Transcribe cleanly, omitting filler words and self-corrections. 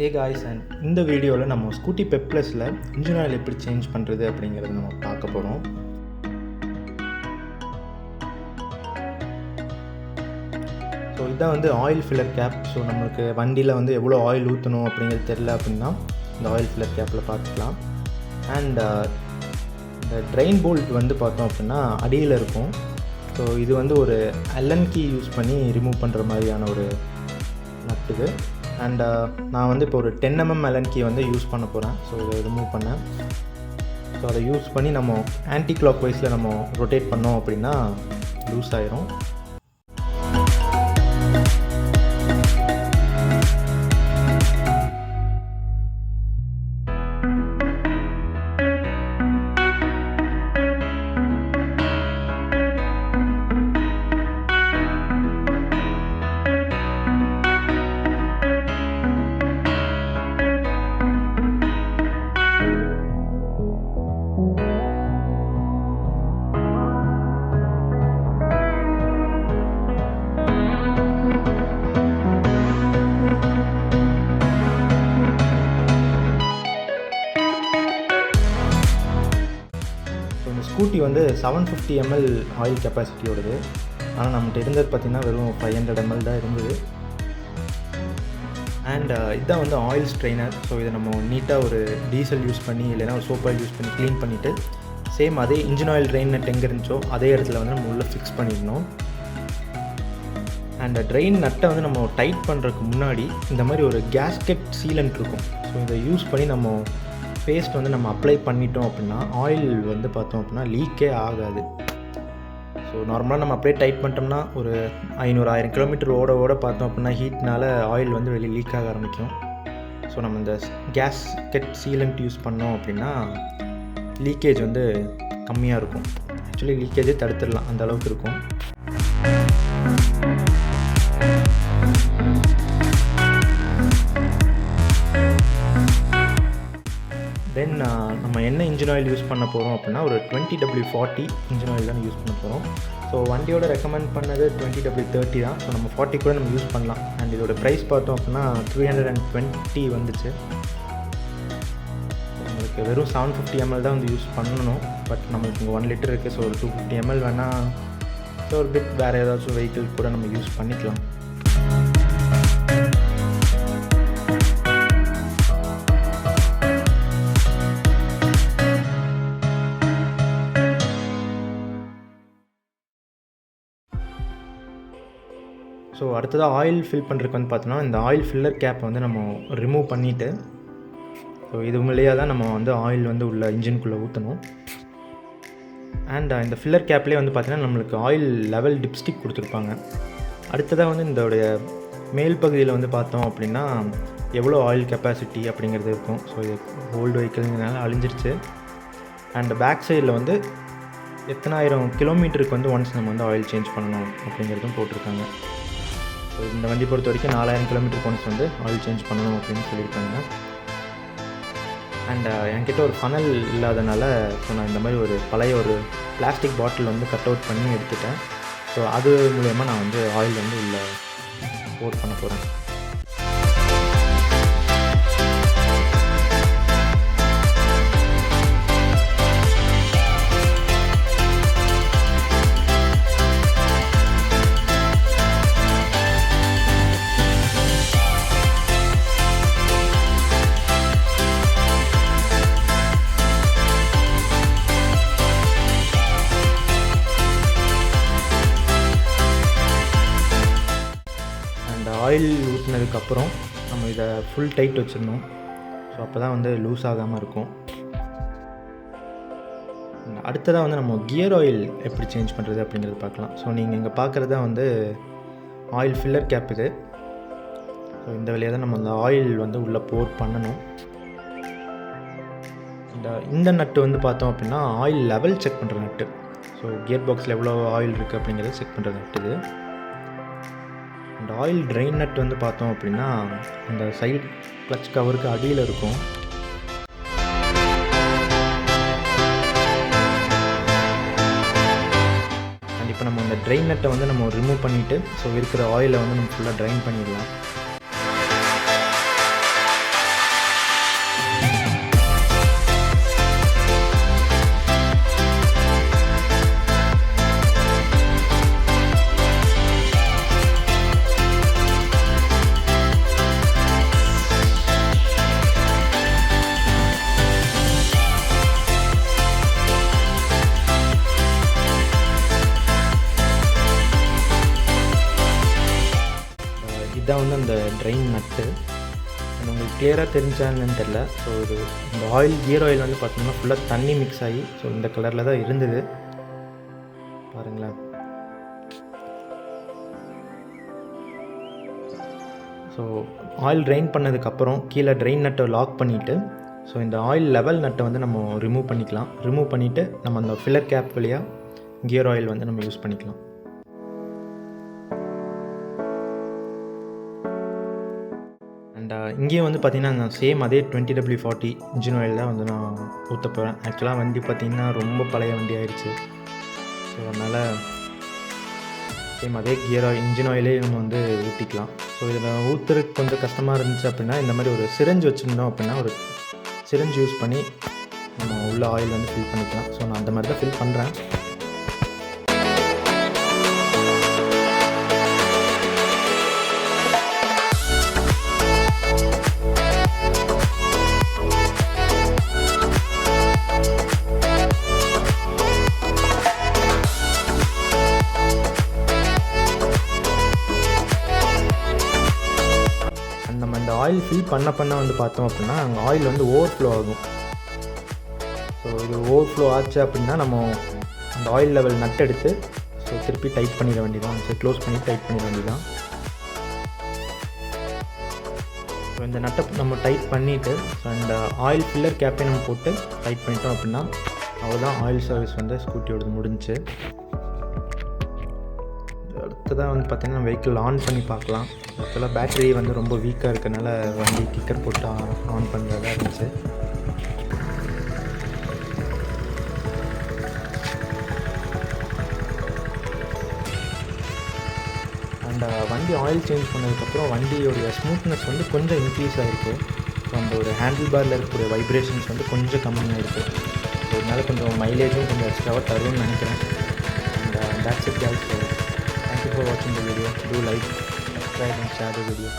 Hey guys, and இந்த வீடியோவில் நம்ம ஸ்கூட்டி பெப்ளஸில் இன்ஜின் ஆயில் எப்படி சேஞ்ச் பண்ணுறது அப்படிங்கிறத நம்ம பார்க்க போகிறோம். ஸோ இதுதான் வந்து ஆயில் ஃபில்லர் கேப். ஸோ நம்மளுக்கு வண்டியில் வந்து எவ்வளோ ஆயில் ஊற்றணும் அப்படிங்கிறது தெரில அப்படின்னா இந்த ஆயில் ஃபில்லர் கேப்பில் பார்த்துக்கலாம். அண்ட் இந்த ட்ரெயின் போல்ட் வந்து பார்த்தோம் அப்படின்னா அடியில் இருக்கும். ஸோ இது வந்து ஒரு அல்லன் கீ யூஸ் பண்ணி ரிமூவ் பண்ணுற மாதிரியான ஒரு நட் இது. அண்ட் நான் வந்து இப்போ ஒரு 10 mm அல்லன் கீ வந்து யூஸ் பண்ண போகிறேன். ஸோ இதை ரிமூவ் பண்ணேன். ஸோ அதை யூஸ் பண்ணி நம்ம ஆன்டி கிளாக் வைஸில் நம்ம ரொட்டேட் பண்ணோம் அப்படின்னா லூஸ் ஆயிரும். ஸ்கூட்டி வந்து 750 ml ஆயில் கெப்பாசிட்டியோடது. ஆனால் நம்மகிட்ட இருந்தது பார்த்திங்கன்னா வெறும் 500 ml தான் இருந்தது. அண்ட் இதுதான் வந்து ஆயில் ஸ்ட்ரெயினர். ஸோ இதை நம்ம நீட்டாக ஒரு டீசல் யூஸ் பண்ணி இல்லைனா ஒரு சோப் ஆயில் யூஸ் பண்ணி க்ளீன் பண்ணிவிட்டு சேம் அதே இன்ஜின் ஆயில் ட்ரெயின் நட் எங்கே இருந்துச்சோ அதே இடத்துல வந்து நம்ம உள்ளே ஃபிக்ஸ் பண்ணிடணும். அண்ட் ட்ரெயின் நட்டை வந்து நம்ம டைட் பண்ணுறதுக்கு முன்னாடி இந்த மாதிரி ஒரு கேஸ்கெட் சீலண்ட் இருக்கும். ஸோ இதை யூஸ் பண்ணி நம்ம பேஸ்ட் வந்து நம்ம அப்ளை பண்ணிட்டோம் அப்படின்னா ஆயில் வந்து பார்த்தோம் அப்படின்னா லீக்கே ஆகாது. ஸோ நார்மலாக நம்ம அப்படியே டைட் பண்ணிட்டோம்னா ஒரு 500-1000 கிலோமீட்டர் ஓட பார்த்தோம் அப்படின்னா ஹீட்னால் ஆயில் வந்து வெளியே லீக் ஆக ஆரம்பிக்கும். ஸோ நம்ம இந்த கேஸ்கெட் சீலண்ட் யூஸ் பண்ணோம் அப்படின்னா லீக்கேஜ் வந்து கம்மியாக இருக்கும். ஆக்சுவலி லீக்கேஜே தடுத்துடலாம், அந்த அளவுக்கு இருக்கும். தென் நம்ம என்ன இன்ஜின் ஆயில் யூஸ் பண்ண போகிறோம் அப்படின்னா ஒரு 20W40 இன்ஜின் ஆயில் தான் யூஸ் பண்ண போகிறோம். ஸோ வண்டியோட ரெக்கமெண்ட் பண்ணது 20W30 தான். ஸோ நம்ம 40 கூட நம்ம யூஸ் பண்ணலாம். அண்ட் இதோட ப்ரைஸ் பார்த்தோம் அப்படின்னா 320 வந்துச்சு. நம்மளுக்கு வெறும் 750 ml தான் வந்து யூஸ் பண்ணணும். பட் நம்மளுக்கு இங்கே 1 லிட்டர் இருக்குது. ஸோ ஒரு 250 ml வேணால் ஸோ ஒரு பிட் வேறு ஏதாச்சும் வெஹிக்கிள் கூட நம்ம யூஸ் பண்ணிக்கலாம். ஸோ அடுத்ததாக ஆயில் ஃபில் பண்ணுறதுக்கு வந்து பார்த்தோன்னா இந்த ஆயில் ஃபில்லர் கேப்பை வந்து நம்ம ரிமூவ் பண்ணிவிட்டு ஸோ இது வழியாக தான் நம்ம வந்து ஆயில் வந்து உள்ள இன்ஜின்குள்ளே ஊற்றணும். அண்ட் இந்த ஃபில்லர் கேப்லேயே வந்து பார்த்திங்கன்னா நம்மளுக்கு ஆயில் லெவல் டிப்ஸ்டிக் கொடுத்துருப்பாங்க. அடுத்ததாக வந்து இதோடைய மேல் பகுதியில் வந்து பார்த்தோம் அப்படின்னா எவ்வளோ ஆயில் கெப்பாசிட்டி அப்படிங்கிறது இருக்கும். ஸோ இது ஓல்டு வெஹிக்கிள்னால அழிஞ்சிருச்சு. அண்ட் பேக் சைடில் வந்து எத்தனாயிரம் கிலோமீட்டருக்கு வந்து ஒன்ஸ் நம்ம வந்து ஆயில் சேஞ்ச் பண்ணணும் அப்படிங்கிறதும் போட்டிருக்காங்க. ஸோ இந்த வண்டி பொறுத்த வரைக்கும் 4000 கிலோமீட்டருக்கு ஒன்ஸ் வந்து ஆயில் சேஞ்ச் பண்ணணும் அப்படின்னு சொல்லியிருக்காங்க. அண்ட் என்கிட்ட ஒரு ஃபனல் இல்லாதனால ஸோ நான் இந்த மாதிரி ஒரு பழைய ஒரு பிளாஸ்டிக் பாட்டில் வந்து கட் அவுட் பண்ணி எடுத்துட்டேன். ஸோ அது மூலயமா நான் வந்து ஆயில் வந்து உள்ள போர் பண்ண போகிறேன். ஆயில் ஊற்றினதுக்கப்புறம் நம்ம இதை ஃபுல் டைட் வச்சிடணும். ஸோ அப்போ தான் வந்து லூஸ் ஆகாமல் இருக்கும். அடுத்ததாக வந்து நம்ம கியர் ஆயில் எப்படி சேஞ்ச் பண்ணுறது அப்படிங்கிறது பார்க்கலாம். ஸோ நீங்கள் இங்கே பார்க்குறது தான் வந்து ஆயில் ஃபில்லர் கேப் இது. ஸோ இந்த வழியாக தான் நம்ம அந்த ஆயில் வந்து உள்ளே போர் பண்ணணும். இந்த நட்டு வந்து பார்த்தோம் அப்படின்னா ஆயில் லெவல் செக் பண்ணுற நட்டு. ஸோ கியர் பாக்ஸில் எவ்வளோ ஆயில் இருக்குது அப்படிங்கிறத செக் பண்ணுற நட்டு இது. அண்ட் ஆயில் ட்ரெயின் நட் வந்து பார்த்தோம் அப்படின்னா அந்த சைடு கிளச் கவருக்கு அடியில் இருக்கும். அண்ட் இப்போ நம்ம அந்த ட்ரெயின் நட்டை வந்து நம்ம ரிமூவ் பண்ணிவிட்டு ஸோ இருக்கிற ஆயிலை வந்து நம்ம ஃபுல்லாக ட்ரைன் பண்ணிடலாம். இதுதான் வந்து அந்த ட்ரெயின் நட்டு. உங்களுக்கு கிளியராக தெரிஞ்சாங்கன்னு தெரில. ஸோ இது இந்த கியர் ஆயில் வந்து பார்த்திங்கன்னா ஃபுல்லாக தண்ணி மிக்ஸ் ஆகி ஸோ இந்த கலரில் தான் இருந்தது. பாருங்களேன். ஸோ ஆயில் ட்ரெயின் பண்ணதுக்கப்புறம் கீழே ட்ரெயின் நட்டை லாக் பண்ணிவிட்டு ஸோ இந்த ஆயில் லெவல் நட்டை வந்து நம்ம ரிமூவ் பண்ணிக்கலாம். ரிமூவ் பண்ணிவிட்டு நம்ம அந்த ஃபில்லர் கேப் வழியாக கியர் ஆயில் வந்து நம்ம யூஸ் பண்ணிக்கலாம். அண்ட் இங்கேயும் வந்து பார்த்திங்கன்னா நான் சேம் அதே 20W40 இன்ஜின் ஆயில் தான் வந்து நான் ஊற்ற போகிறேன். ஆக்சுவலாக வண்டி பார்த்திங்கன்னா ரொம்ப பழைய வண்டி ஆயிடுச்சு. ஸோ அதனால் சேம் அதே இன்ஜின் ஆயிலே நம்ம வந்து ஊற்றிக்கலாம். ஸோ இதில் ஊற்றுறதுக்கு கொஞ்சம் கஷ்டமாக இருந்துச்சு அப்படின்னா இந்த மாதிரி ஒரு சிரஞ்ச் வச்சுருந்தோம் அப்படின்னா ஒரு சிரஞ்ச் யூஸ் பண்ணி நம்ம உள்ள ஆயில் வந்து ஃபில் பண்ணிக்கலாம். ஸோ நான் அந்த மாதிரி தான் ஃபில் பண்ணுறேன். நம்ம இந்த ஆயில் ஃபில் பண்ண வந்து பார்த்தோம் அப்படின்னா அங்கே ஆயில் வந்து ஓவர்ஃப்ளோ ஆகும். ஸோ இது ஓவர்ஃப்ளோ ஆச்சு அப்படின்னா நம்ம அந்த ஆயில் லெவல் நட் எடுத்து ஸோ திருப்பி டைட் பண்ணிட வேண்டியதான். ஸோ க்ளோஸ் பண்ணி டைட் பண்ணிட வேண்டியதான். ஸோ இந்த நட்டை நம்ம டைட் பண்ணிவிட்டு ஸோ இந்த ஆயில் ஃபில்லர் கேப்பை நம்ம போட்டு டைட் பண்ணிட்டோம் அப்படின்னா அவ்வளோதான், ஆயில் சர்வீஸ் வந்து ஸ்கூட்டியோடது முடிஞ்சு. அடுத்ததான் வந்து பார்த்திங்கன்னா வெஹிக்கிள் ஆன் பண்ணி பார்க்கலாம். ஆக்சுவலாக பேட்டரி வந்து ரொம்ப வீக்காக இருக்கனால வண்டி கிக்கர் போட்டு ஆன் பண்ணுறதா இருந்துச்சு. அண்ட் வண்டி ஆயில் சேஞ்ச் பண்ணதுக்கப்புறம் வண்டியோடைய ஸ்மூத்னஸ் வந்து கொஞ்சம் இன்க்ரீஸ் ஆகிருக்கு. ஸோ அந்த ஒரு ஹேண்டில் பாரில் இருக்கக்கூடிய வைப்ரேஷன்ஸ் வந்து கொஞ்சம் கம்மியாக இருக்குது. ஸோ இதனால் கொஞ்சம் மைலேஜும் கொஞ்சம் எக்ஸ்ட்ராவாக தரும்னு நினைக்கிறேன். And that's it guys. Thank you for watching the video. Do like, subscribe and share the video.